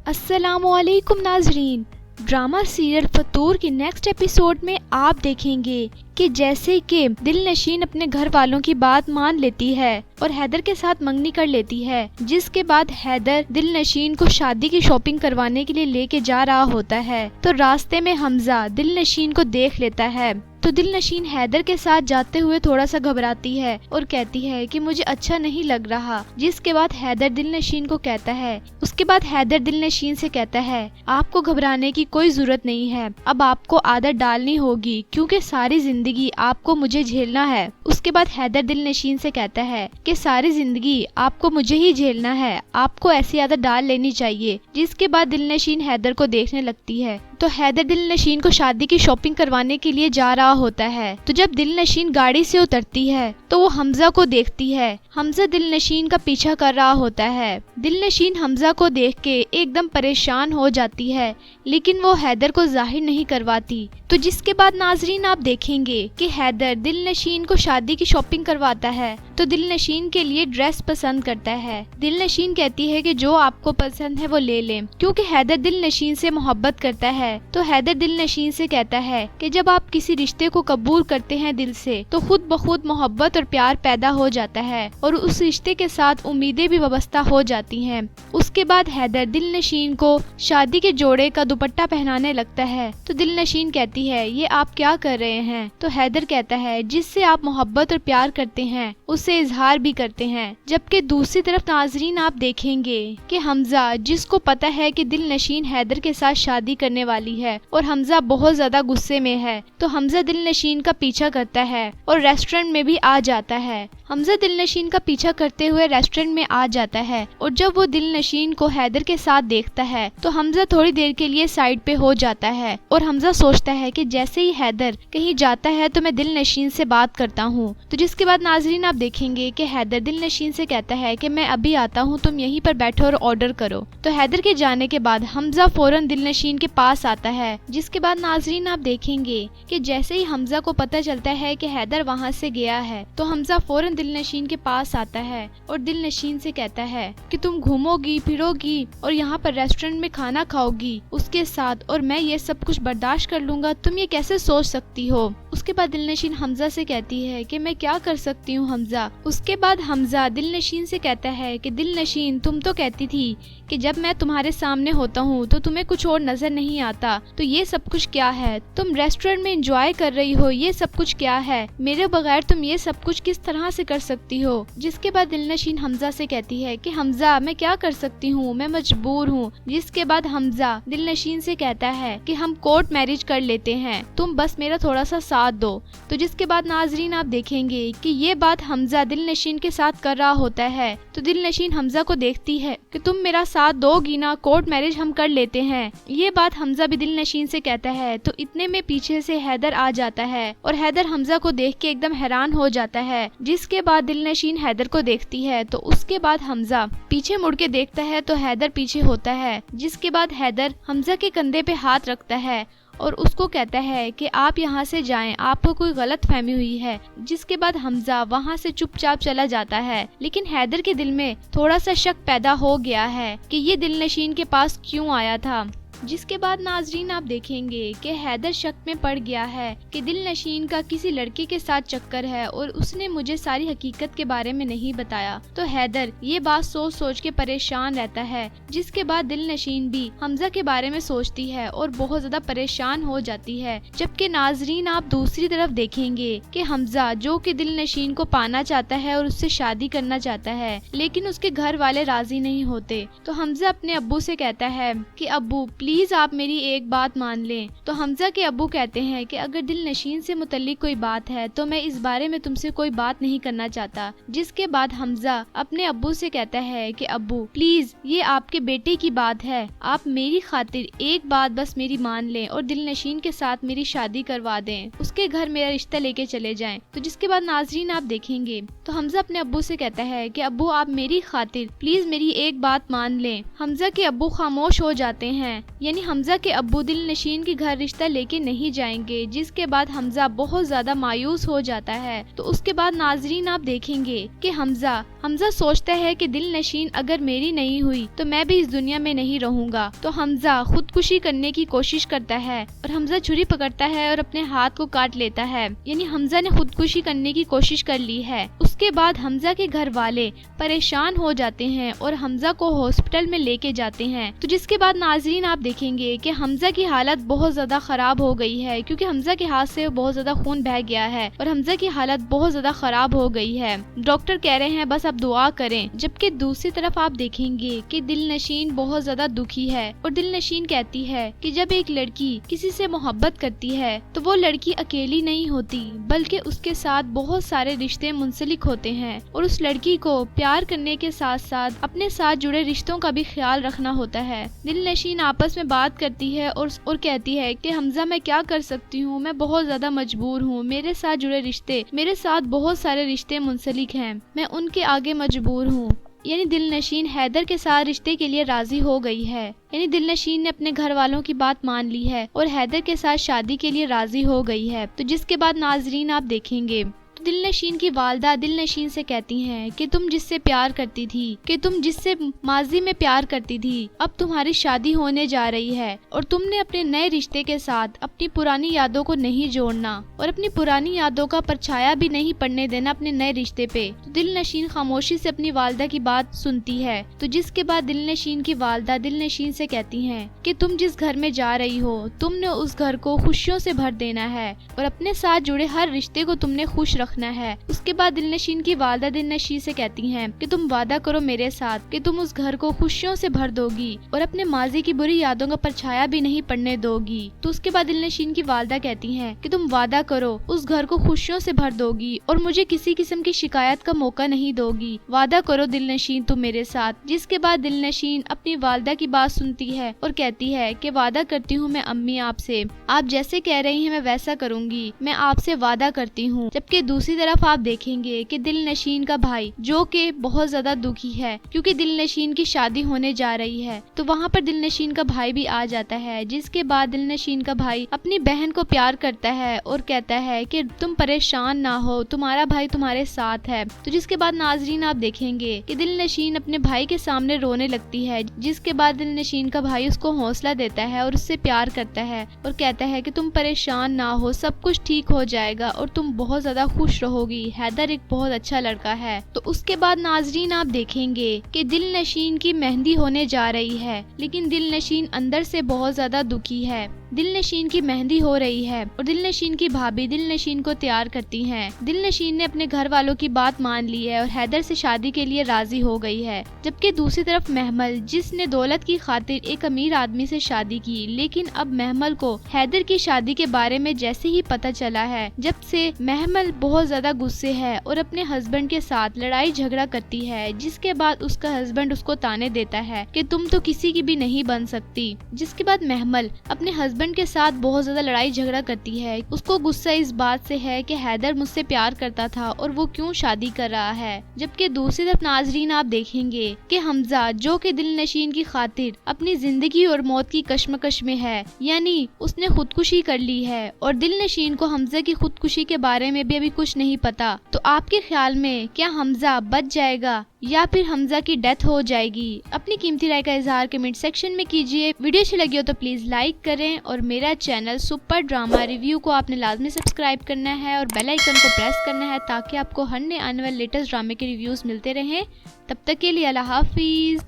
السلام علیکم ناظرین، ڈرامہ سیریل فتور کی نیکسٹ ایپیسوڈ میں آپ دیکھیں گے کہ جیسے کہ دل نشین اپنے گھر والوں کی بات مان لیتی ہے اور حیدر کے ساتھ منگنی کر لیتی ہے، جس کے بعد حیدر دل نشین کو شادی کی شاپنگ کروانے کے لیے لے کے جا رہا ہوتا ہے تو راستے میں حمزہ دل نشین کو دیکھ لیتا ہے تو دل نشین حیدر کے ساتھ جاتے ہوئے تھوڑا سا گھبراتی ہے اور کہتی ہے کہ مجھے اچھا نہیں لگ رہا، جس کے بعد حیدر دل نشین کو کہتا ہے اس کے بعد حیدر دل نشین سے کہتا ہے آپ کو گھبرانے کی کوئی ضرورت نہیں ہے، اب آپ کو عادت ڈالنی ہوگی کیونکہ ساری زندگی آپ کو مجھے جھیلنا ہے۔ اس کے بعد حیدر دل نشین سے کہتا ہے کہ ساری زندگی آپ کو مجھے ہی جھیلنا ہے، آپ کو ایسی عادت ڈال لینی چاہیے، جس کے بعد دل نشین حیدر کو دیکھنے لگتی ہے تو حیدر دل نشین کو شادی کی شاپنگ کروانے کے لیے جا رہا ہوتا ہے تو جب دل نشین گاڑی سے اترتی ہے تو وہ حمزہ کو دیکھتی ہے۔ حمزہ دل نشین کا پیچھا کر رہا ہوتا ہے۔ دل نشین حمزہ کو دیکھ کے ایک دم پریشان ہو جاتی ہے لیکن وہ حیدر کو ظاہر نہیں کرواتی تو جس کے بعد ناظرین آپ دیکھیں گے کہ حیدر دل نشین کو شادی کی شاپنگ کرواتا ہے تو دل نشین کے لیے ڈریس پسند کرتا ہے۔ دل نشین کہتی ہے کہ جو آپ کو پسند ہے وہ لے لیں کیونکہ حیدر دل نشین سے محبت کرتا ہے تو حیدر دل نشین سے کہتا ہے کہ جب آپ کسی رشتے کو قبول کرتے ہیں دل سے تو خود بخود محبت اور پیار پیدا ہو جاتا ہے اور اس رشتے کے ساتھ امیدیں بھی وابستہ ہو جاتی ہیں۔ اس کے بعد حیدر دل نشین کو شادی کے جوڑے کا دوپٹہ پہنانے لگتا ہے تو دل نشین کہتی ہے یہ آپ کیا کر رہے ہیں تو حیدر کہتا ہے جس سے آپ محبت اور پیار کرتے ہیں اس سے اظہار بھی کرتے ہیں۔ جبکہ دوسری طرف ناظرین آپ دیکھیں گے کہ حمزہ جس کو پتا ہے کہ دل نشین حیدر کے ساتھ شادی کرنے والی ہے اور حمزہ بہت زیادہ غصے میں ہے تو حمزہ دل نشین کا پیچھا کرتا ہے اور ریسٹورنٹ میں بھی آ جاتا ہے۔ حمزہ دل نشین کا پیچھا کرتے ہوئے ریسٹورنٹ میں آ جاتا ہے اور جب وہ دل نشین کو حیدر کے ساتھ دیکھتا ہے تو حمزہ تھوڑی دیر کے لیے سائڈ پہ ہو جاتا ہے اور حمزہ سوچتا ہے کہ جیسے ہی حیدر کہیں جاتا ہے تو میں دل نشین سے بات کرتا ہوں تو جس کے بعد ناظرین آپ دیکھیں گے کہ حیدر دل نشین سے کہتا ہے کہ میں ابھی آتا ہوں، تم یہیں پر بیٹھو اور آرڈر کرو تو حیدر کے جانے کے بعد حمزہ فوراً دل نشین کے پاس آتا ہے۔ جس کے بعد ناظرین آپ دیکھیں گے کہ جیسے ہی حمزہ کو پتہ چلتا ہے کہ حیدر وہاں سے گیا ہے تو حمزہ فوراً دل نشین کے پاس آتا ہے اور دل نشین سے کہتا ہے کہ تم گھومو گی پھرو گی اور یہاں پر ریسٹورنٹ میں کھانا کھاؤ گی اس کے ساتھ اور میں یہ سب کچھ برداشت کر لوں گا، تم یہ کیسے سوچ سکتی ہو؟ اس کے بعد دل نشین حمزہ سے کہتی ہے کہ میں کیا کر سکتی ہوں حمزہ۔ اس کے بعد حمزہ دل نشین سے کہتا ہے کہ دل نشین تم تو کہتی تھی کہ جب میں تمہارے سامنے ہوتا ہوں تو تمہیں کچھ اور نظر نہیں آتا، تو یہ سب کچھ کیا ہے؟ تم ریسٹورنٹ میں انجوائے کر رہی ہو، یہ سب کچھ کیا ہے؟ میرے بغیر تم یہ سب کچھ کس طرح سے کر سکتی ہو؟ جس کے بعد دل نشین حمزہ سے کہتی ہے کہ حمزہ میں کیا کر سکتی ہوں، میں مجبور ہوں۔ جس کے بعد حمزہ دل نشین سے کہتا ہے کہ ہم کورٹ میرج کر لیتے ہیں، تم بس میرا تھوڑا سا ساتھ دو تو جس کے بعد ناظرین آپ دیکھیں گے کہ یہ بات حمزہ دل نشین کے ساتھ کر رہا ہوتا ہے تو دل نشین حمزہ کو دیکھتی ہے کہ تم میرا ساتھ دو گی نا، کورٹ میرج ہم کر لیتے ہیں۔ یہ بات حمزہ بھی دل نشین سے کہتا ہے تو اتنے میں پیچھے سے حیدر آ جاتا ہے اور حیدر حمزہ کو دیکھ کے ایک دم حیران ہو جاتا ہے۔ جس کے بعد دل نشین حیدر کو دیکھتی ہے تو اس کے بعد حمزہ پیچھے مڑ کے دیکھتا ہے تو حیدر پیچھے ہوتا ہے۔ جس کے بعد حیدر حمزہ کے کندھے پہ ہاتھ رکھتا ہے اور اس کو کہتا ہے کہ آپ یہاں سے جائیں، آپ کو کوئی غلط فہمی ہوئی ہے۔ جس کے بعد حمزہ وہاں سے چپ چاپ چلا جاتا ہے لیکن حیدر کے دل میں تھوڑا سا شک پیدا ہو گیا ہے کہ یہ دل نشین کے پاس کیوں آیا تھا۔ جس کے بعد ناظرین آپ دیکھیں گے کہ حیدر شک میں پڑ گیا ہے کہ دل نشین کا کسی لڑکے کے ساتھ چکر ہے اور اس نے مجھے ساری حقیقت کے بارے میں نہیں بتایا تو حیدر یہ بات سوچ سوچ کے پریشان رہتا ہے۔ جس کے بعد دل نشین بھی حمزہ کے بارے میں سوچتی ہے اور بہت زیادہ پریشان ہو جاتی ہے۔ جبکہ ناظرین آپ دوسری طرف دیکھیں گے کہ حمزہ جو کہ دل نشین کو پانا چاہتا ہے اور اس سے شادی کرنا چاہتا ہے لیکن اس کے گھر والے راضی نہیں ہوتے تو حمزہ اپنے ابو سے کہتا ہے کہ ابو پلیز آپ میری ایک بات مان لیں تو حمزہ کے ابو کہتے ہیں کہ اگر دل نشین سے متعلق کوئی بات ہے تو میں اس بارے میں تم سے کوئی بات نہیں کرنا چاہتا۔ جس کے بعد حمزہ اپنے ابو سے کہتا ہے کہ ابو پلیز یہ آپ کے بیٹے کی بات ہے، آپ میری خاطر ایک بات بس میری مان لیں اور دل نشین کے ساتھ میری شادی کروا دیں، اس کے گھر میرا رشتہ لے کے چلے جائیں تو جس کے بعد ناظرین آپ دیکھیں گے تو حمزہ اپنے ابو سے کہتا ہے کہ ابو آپ میری خاطر پلیز میری ایک بات مان لیں۔ حمزہ کے ابو خاموش ہو جاتے ہیں یعنی حمزہ کے ابو دل نشین کے گھر رشتہ لے کے نہیں جائیں گے، جس کے بعد حمزہ بہت زیادہ مایوس ہو جاتا ہے۔ تو اس کے بعد ناظرین آپ دیکھیں گے کہ حمزہ سوچتا ہے کہ دل نشین اگر میری نہیں ہوئی تو میں بھی اس دنیا میں نہیں رہوں گا۔ تو حمزہ خودکشی کرنے کی کوشش کرتا ہے اور حمزہ چھری پکڑتا ہے اور اپنے ہاتھ کو کاٹ لیتا ہے، یعنی حمزہ نے خودکشی کرنے کی کوشش کر لی ہے۔ اس کے بعد حمزہ کے گھر والے پریشان ہو جاتے ہیں اور حمزہ کو ہاسپٹل میں لے کے جاتے ہیں۔ تو جس کے بعد ناظرین آپ دیکھیں گے کہ حمزہ کی حالت بہت زیادہ خراب ہو گئی ہے، کیونکہ حمزہ کے ہاتھ سے بہت زیادہ خون بہہ گیا ہے اور حمزہ کی حالت بہت زیادہ خراب ہو گئی ہے۔ ڈاکٹر کہہ رہے ہیں بس آپ دعا کریں، جبکہ دوسری طرف آپ دیکھیں گے کہ دل نشین بہت زیادہ دکھی ہے اور دل نشین کہتی ہے کہ جب ایک لڑکی کسی سے محبت کرتی ہے تو وہ لڑکی اکیلی نہیں ہوتی، بلکہ اس کے ساتھ بہت سارے رشتے منسلک ہوتے ہیں اور اس لڑکی کو پیار کرنے کے ساتھ ساتھ اپنے ساتھ جڑے رشتوں کا بھی خیال رکھنا ہوتا ہے۔ دل نشین آپس میں بات کرتی ہے اور کہتی ہے کہ حمزہ میں کیا کر سکتی ہوں، میں بہت زیادہ مجبور ہوں، میرے ساتھ جڑے رشتے، میرے ساتھ بہت سارے رشتے منسلک ہیں، میں ان کے آگے مجبور ہوں۔ یعنی دل نشین حیدر کے ساتھ رشتے کے لیے راضی ہو گئی ہے، یعنی دل نشین نے اپنے گھر والوں کی بات مان لی ہے اور حیدر کے ساتھ شادی کے لیے راضی ہو گئی ہے۔ تو جس کے بعد ناظرین آپ دیکھیں گے تو دل نشین کی والدہ دل نشین سے کہتی ہیں کہ تم جس سے پیار کرتی تھی، کہ تم جس سے ماضی میں پیار کرتی تھی، اب تمہاری شادی ہونے جا رہی ہے اور تم نے اپنے نئے رشتے کے ساتھ اپنی پرانی یادوں کو نہیں جوڑنا اور اپنی پرانی یادوں کا پرچھایا بھی نہیں پڑنے دینا اپنے نئے رشتے پہ۔ تو دل نشین خاموشی سے اپنی والدہ کی بات سنتی ہے۔ تو جس کے بعد دل نشین کی والدہ دل نشین سے کہتی ہیں کہ تم جس گھر میں جا رہی ہو تم نے اس گھر کو خوشیوں سے بھر دینا ہے اور اپنے ساتھ جڑے ہر رشتے کو تم نے خوش رکھنا ہے۔ اس کے بعد دل نشین کی والدہ دل نشین سے کہتی ہیں کہ تم وعدہ کرو میرے ساتھ کہ تم اس گھر کو خوشیوں سے بھر دو گی اور اپنے ماضی کی بری یادوں کا پرچھایا بھی نہیں پڑنے دو گی۔ تو اس کے بعد دل نشین کی والدہ کہتی ہیں کہ تم وعدہ کرو اس گھر کو خوشیوں سے بھر دو گی اور مجھے کسی قسم کی شکایت کا موقع نہیں دو گی، وعدہ کرو دل نشین تم میرے ساتھ۔ جس کے بعد دل نشین اپنی والدہ کی بات سنتی ہے اور کہتی ہے کہ وعدہ کرتی ہوں میں امی آپ جیسے کہہ رہی ہیں میں ویسا کروں گی، میں آپ سے وعدہ کرتی ہوں۔ جبکہ دوسری طرف آپ دیکھیں گے کہ دل نشین کا بھائی جو کہ بہت زیادہ دکھی ہے کیونکہ دل نشین کی شادی ہونے جا رہی ہے، تو وہاں پر دل نشین کا بھائی بھی آ جاتا ہے۔ جس کے بعد دل نشین کا بھائی اپنی بہن کو پیار کرتا ہے اور کہتا ہے کہ تم پریشان نہ ہو، تمہارا بھائی تمہارے ساتھ ہے۔ تو جس کے بعد ناظرین آپ دیکھیں گے کہ دل نشین اپنے بھائی کے سامنے رونے لگتی ہے، جس کے بعد دل نشین کا بھائی اس کو حوصلہ دیتا ہے اور اس سے پیار کرتا ہے اور کہتا ہے کہ تم پریشان نہ ہو، سب کچھ ٹھیک ہو جائے گا اور تم بہت زیادہ خوش رہو گی، حیدر ایک بہت اچھا لڑکا ہے۔ تو اس کے بعد ناظرین آپ دیکھیں گے کہ دل نشین کی مہندی ہونے جا رہی ہے، لیکن دل نشین اندر سے بہت زیادہ دکھی ہے۔ دل نشین کی مہندی ہو رہی ہے اور دل نشین کی بھابھی دل نشین کو تیار کرتی ہیں۔ دل نشین نے اپنے گھر والوں کی بات مان لی ہے اور حیدر سے شادی کے لیے راضی ہو گئی ہے، جبکہ دوسری طرف محمل جس نے دولت کی خاطر ایک امیر آدمی سے شادی کی، لیکن اب محمل کو حیدر کی شادی کے بارے میں جیسے ہی پتہ چلا ہے، جب سے محمل بہت زیادہ غصے ہے اور اپنے ہسبینڈ کے ساتھ لڑائی جھگڑا کرتی ہے، جس کے بعد اس کا ہسبینڈ اس کو تانے دیتا ہے کہ تم تو کسی کی بھی نہیں بن سکتی۔ جس کے بعد محمل اپنے ہسبینڈ کے ساتھ بہت زیادہ لڑائی جھگڑا کرتی ہے، اس کو غصہ اس بات سے ہے کہ حیدر مجھ سے پیار کرتا تھا اور وہ کیوں شادی کر رہا ہے۔ جبکہ دوسری طرف ناظرین آپ دیکھیں گے کہ حمزہ جو کہ دل نشین کی خاطر اپنی زندگی اور موت کی کشمکش میں ہے، یعنی اس نے خودکشی کر لی ہے اور دل نشین کو حمزہ کی خودکشی کے بارے میں بھی ابھی کچھ نہیں پتا۔ تو آپ کے خیال میں کیا حمزہ بچ جائے گا یا پھر حمزہ کی ڈیتھ ہو جائے گی؟ اپنی قیمتی رائے کا اظہار کمنٹ سیکشن میں کیجیے۔ ویڈیو اچھی لگی ہو تو پلیز لائک کریں اور میرا چینل سپر ڈراما ریویو کو آپ نے لازمی سبسکرائب کرنا ہے اور بیل آئیکن کو پریس کرنا ہے تاکہ آپ کو ہر نئے آنے والے لیٹسٹ ڈرامے کے ریویوز ملتے رہیں۔ تب تک کے لیے اللہ حافظ۔